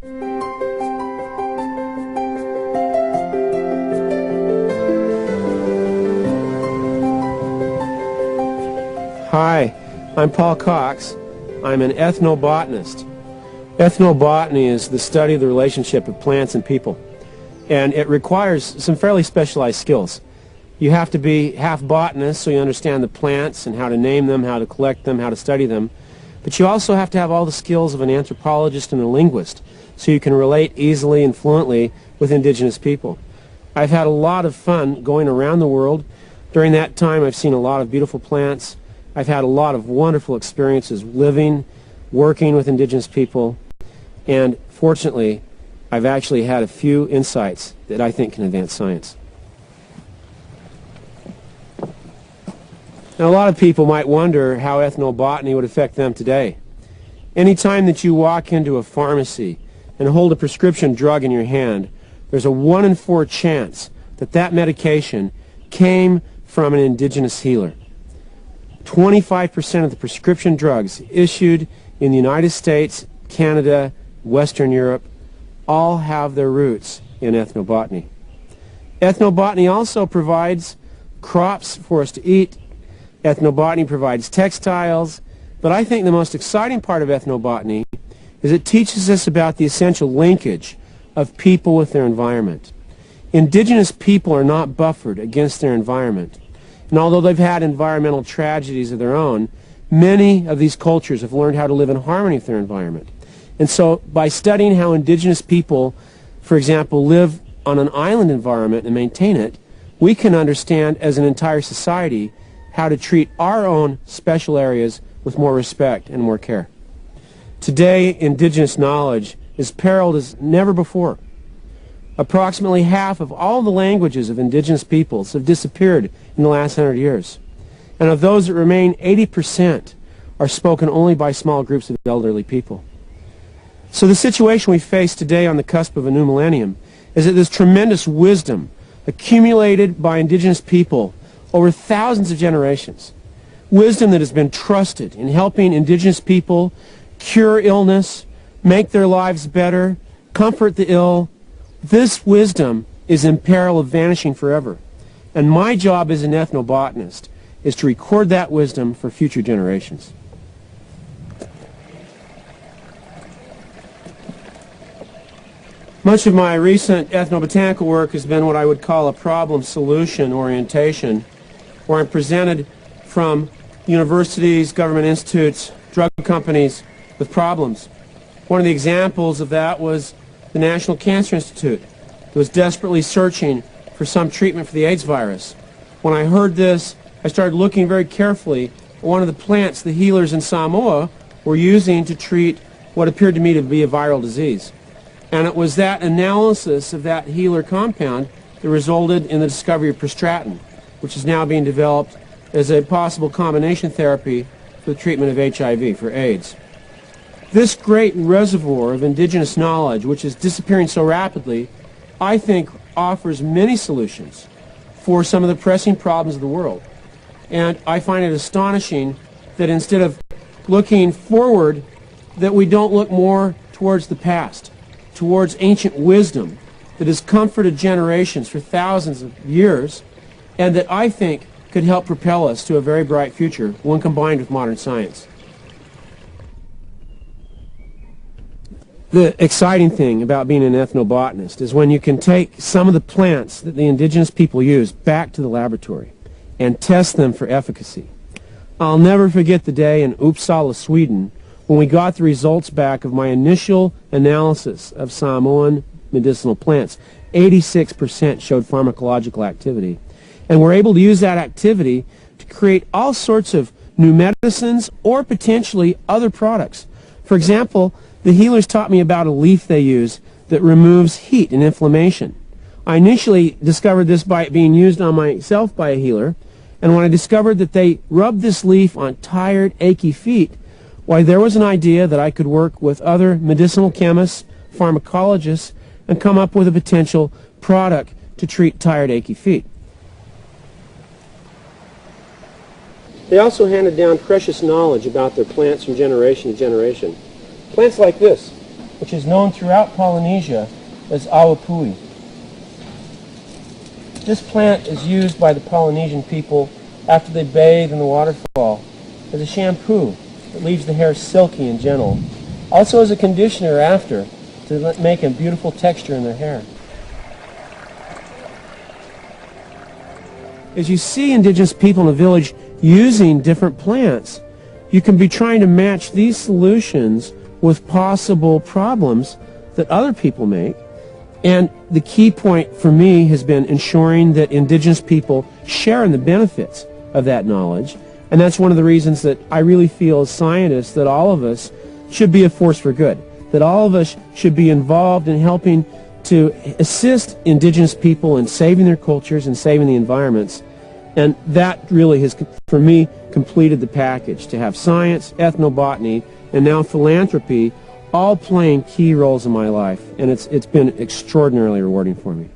Hi, I'm Paul Cox. I'm an ethnobotanist. Ethnobotany is the study of the relationship of plants and people, and it requires some fairly specialized skills. You have to be half botanist so you understand the plants and how to name them, how to collect them, how to study them, but you also have to have all the skills of an anthropologist and a linguist so you can relate easily and fluently with indigenous people. I've had a lot of fun going around the world. During that time I've seen a lot of beautiful plants. I've had a lot of wonderful experiences living, working with indigenous people, and fortunately, I've actually had a few insights that I think can advance science. Now, a lot of people might wonder how ethnobotany would affect them today. Anytime that you walk into a pharmacy and hold a prescription drug in your hand, there's a 1 in 4 chance that that medication came from an indigenous healer. 25% of the prescription drugs issued in the United States, Canada, Western Europe, all have their roots in ethnobotany. Ethnobotany also provides crops for us to eat. Ethnobotany provides textiles. But I think the most exciting part of ethnobotany is it teaches us about the essential linkage of people with their environment. Indigenous people are not buffered against their environment. And although they've had environmental tragedies of their own, many of these cultures have learned how to live in harmony with their environment. And so by studying how indigenous people, for example, live on an island environment and maintain it, we can understand as an entire society how to treat our own special areas with more respect and more care. Today, indigenous knowledge is periled as never before. Approximately half of all the languages of indigenous peoples have disappeared in the last 100 years. And of those that remain, 80% are spoken only by small groups of elderly people. So the situation we face today on the cusp of a new millennium is that this tremendous wisdom accumulated by indigenous people over thousands of generations, wisdom that has been trusted in helping indigenous people cure illness, make their lives better, comfort the ill, this wisdom is in peril of vanishing forever. And my job as an ethnobotanist is to record that wisdom for future generations. Much of my recent ethnobotanical work has been what I would call a problem-solution orientation, where I'm presented from universities, government institutes, drug companies with problems. One of the examples of that was the National Cancer Institute that was desperately searching for some treatment for the AIDS virus. When I heard this, I started looking very carefully at one of the plants the healers in Samoa were using to treat what appeared to me to be a viral disease. And it was that analysis of that healer compound that resulted in the discovery of prostratin, which is now being developed as a possible combination therapy for the treatment of HIV, for AIDS. This great reservoir of indigenous knowledge, which is disappearing so rapidly, I think offers many solutions for some of the pressing problems of the world. And I find it astonishing that instead of looking forward, that we don't look more towards the past, towards ancient wisdom that has comforted generations for thousands of years, and that I think could help propel us to a very bright future when combined with modern science. The exciting thing about being an ethnobotanist is when you can take some of the plants that the indigenous people use back to the laboratory and test them for efficacy. I'll never forget the day in Uppsala, Sweden, when we got the results back of my initial analysis of Samoan medicinal plants. 86% showed pharmacological activity. And we're able to use that activity to create all sorts of new medicines or potentially other products. For example, the healers taught me about a leaf they use that removes heat and inflammation. I initially discovered this by it being used on myself by a healer, and when I discovered that they rubbed this leaf on tired, achy feet, why, there was an idea that I could work with other medicinal chemists, pharmacologists, and come up with a potential product to treat tired, achy feet. They also handed down precious knowledge about their plants from generation to generation. Plants like this, which is known throughout Polynesia as awapui. This plant is used by the Polynesian people after they bathe in the waterfall as a shampoo that leaves the hair silky and gentle. Also as a conditioner after to make a beautiful texture in their hair. As you see indigenous people in a village using different plants, you can be trying to match these solutions with possible problems that other people make. And the key point for me has been ensuring that indigenous people share in the benefits of that knowledge. And that's one of the reasons that I really feel as scientists that all of us should be a force for good, that all of us should be involved in helping to assist indigenous people in saving their cultures and saving the environments. And that really has, for me, completed the package, to have science, ethnobotany, and now philanthropy all playing key roles in my life. And it's been extraordinarily rewarding for me.